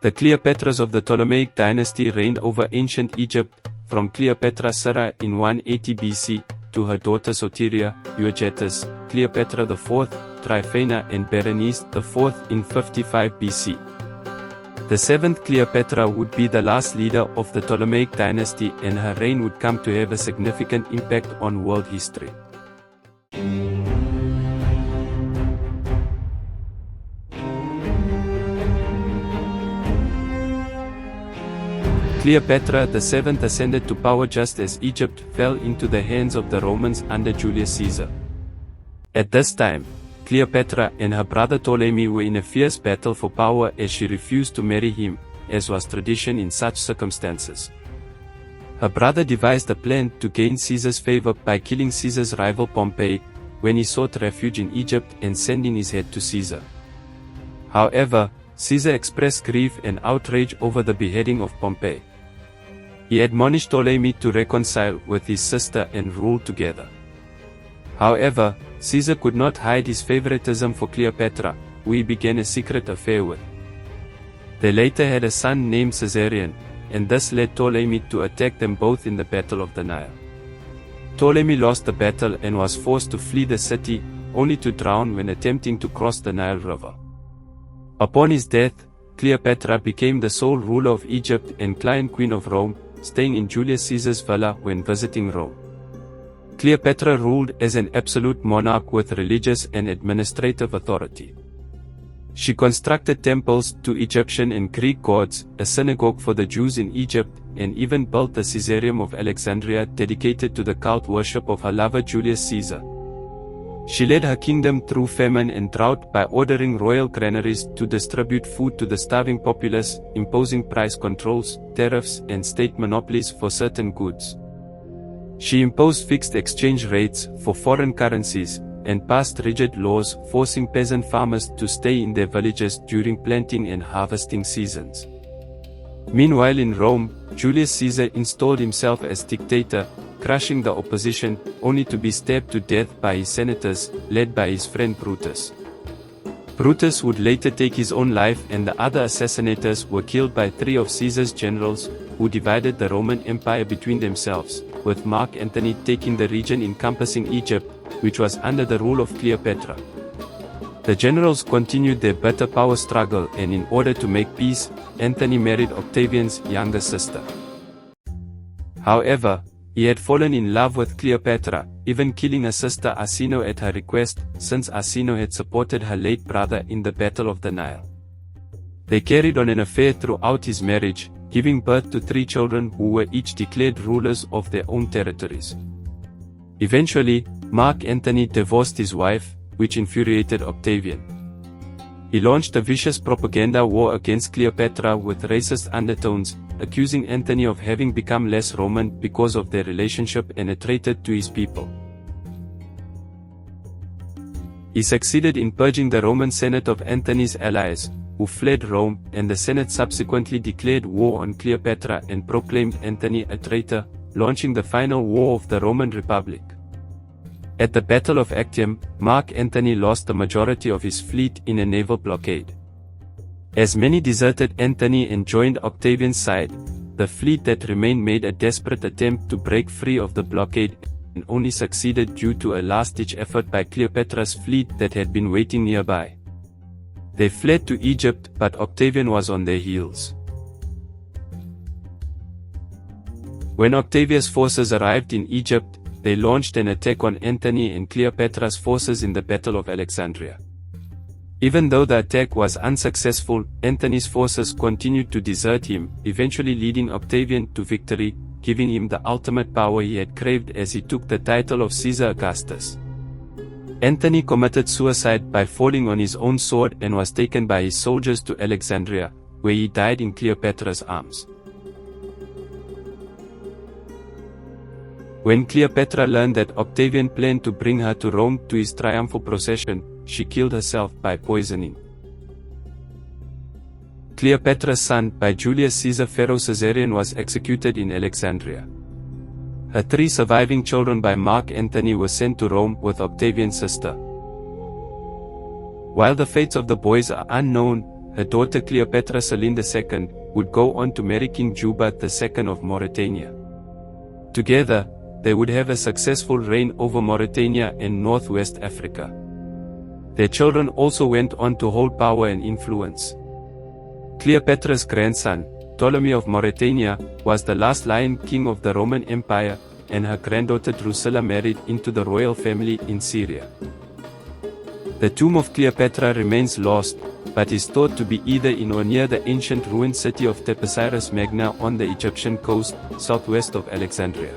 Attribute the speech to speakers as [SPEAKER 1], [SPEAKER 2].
[SPEAKER 1] The Cleopatras of the Ptolemaic dynasty reigned over ancient Egypt, from Cleopatra Sarah in 180 BC, to her daughter Soteria, Euergetes, Cleopatra IV, Tryphena and Berenice IV in 55 BC. The seventh Cleopatra would be the last leader of the Ptolemaic dynasty, and her reign would come to have a significant impact on world history. Cleopatra VII ascended to power just as Egypt fell into the hands of the Romans under Julius Caesar. At this time, Cleopatra and her brother Ptolemy were in a fierce battle for power as she refused to marry him, as was tradition in such circumstances. Her brother devised a plan to gain Caesar's favor by killing Caesar's rival Pompey, when he sought refuge in Egypt and sending his head to Caesar. However, Caesar expressed grief and outrage over the beheading of Pompey. He admonished Ptolemy to reconcile with his sister and rule together. However, Caesar could not hide his favoritism for Cleopatra, who he began a secret affair with. They later had a son named Caesarion, and this led Ptolemy to attack them both in the Battle of the Nile. Ptolemy lost the battle and was forced to flee the city, only to drown when attempting to cross the Nile River. Upon his death, Cleopatra became the sole ruler of Egypt and client queen of Rome, staying in Julius Caesar's villa when visiting Rome. Cleopatra ruled as an absolute monarch with religious and administrative authority. She constructed temples to Egyptian and Greek gods, a synagogue for the Jews in Egypt, and even built the Caesareum of Alexandria dedicated to the cult worship of her lover Julius Caesar. She led her kingdom through famine and drought by ordering royal granaries to distribute food to the starving populace, imposing price controls, tariffs, and state monopolies for certain goods. She imposed fixed exchange rates for foreign currencies, and passed rigid laws forcing peasant farmers to stay in their villages during planting and harvesting seasons. Meanwhile in Rome, Julius Caesar installed himself as dictator, crushing the opposition, only to be stabbed to death by his senators, led by his friend Brutus. Brutus would later take his own life, and the other assassinators were killed by 3 of Caesar's generals, who divided the Roman Empire between themselves, with Mark Antony taking the region encompassing Egypt, which was under the rule of Cleopatra. The generals continued their bitter power struggle, and in order to make peace, Antony married Octavian's younger sister. However, he had fallen in love with Cleopatra, even killing her sister Arsinoe at her request, since Arsinoe had supported her late brother in the Battle of the Nile. They carried on an affair throughout his marriage, giving birth to 3 children who were each declared rulers of their own territories. Eventually, Mark Antony divorced his wife, which infuriated Octavian. He launched a vicious propaganda war against Cleopatra with racist undertones, accusing Antony of having become less Roman because of their relationship and a traitor to his people. He succeeded in purging the Roman Senate of Antony's allies, who fled Rome, and the Senate subsequently declared war on Cleopatra and proclaimed Antony a traitor, launching the final war of the Roman Republic. At the Battle of Actium, Mark Antony lost the majority of his fleet in a naval blockade. As many deserted Antony and joined Octavian's side, the fleet that remained made a desperate attempt to break free of the blockade, and only succeeded due to a last-ditch effort by Cleopatra's fleet that had been waiting nearby. They fled to Egypt, but Octavian was on their heels. When Octavian's forces arrived in Egypt, they launched an attack on Antony and Cleopatra's forces in the Battle of Alexandria. Even though the attack was unsuccessful, Antony's forces continued to desert him, eventually leading Octavian to victory, giving him the ultimate power he had craved as he took the title of Caesar Augustus. Antony committed suicide by falling on his own sword and was taken by his soldiers to Alexandria, where he died in Cleopatra's arms. When Cleopatra learned that Octavian planned to bring her to Rome to his triumphal procession, she killed herself by poisoning. Cleopatra's son by Julius Caesar Pharaoh Caesarion was executed in Alexandria. Her 3 surviving children by Mark Antony were sent to Rome with Octavian's sister. While the fates of the boys are unknown, her daughter Cleopatra Selene II, would go on to marry King Juba II of Mauritania. Together, they would have a successful reign over Mauritania and northwest Africa. Their children also went on to hold power and influence. Cleopatra's grandson, Ptolemy of Mauritania, was the last lion king of the Roman Empire, and her granddaughter Drusilla married into the royal family in Syria. The tomb of Cleopatra remains lost, but is thought to be either in or near the ancient ruined city of Tepesiris Magna on the Egyptian coast, southwest of Alexandria.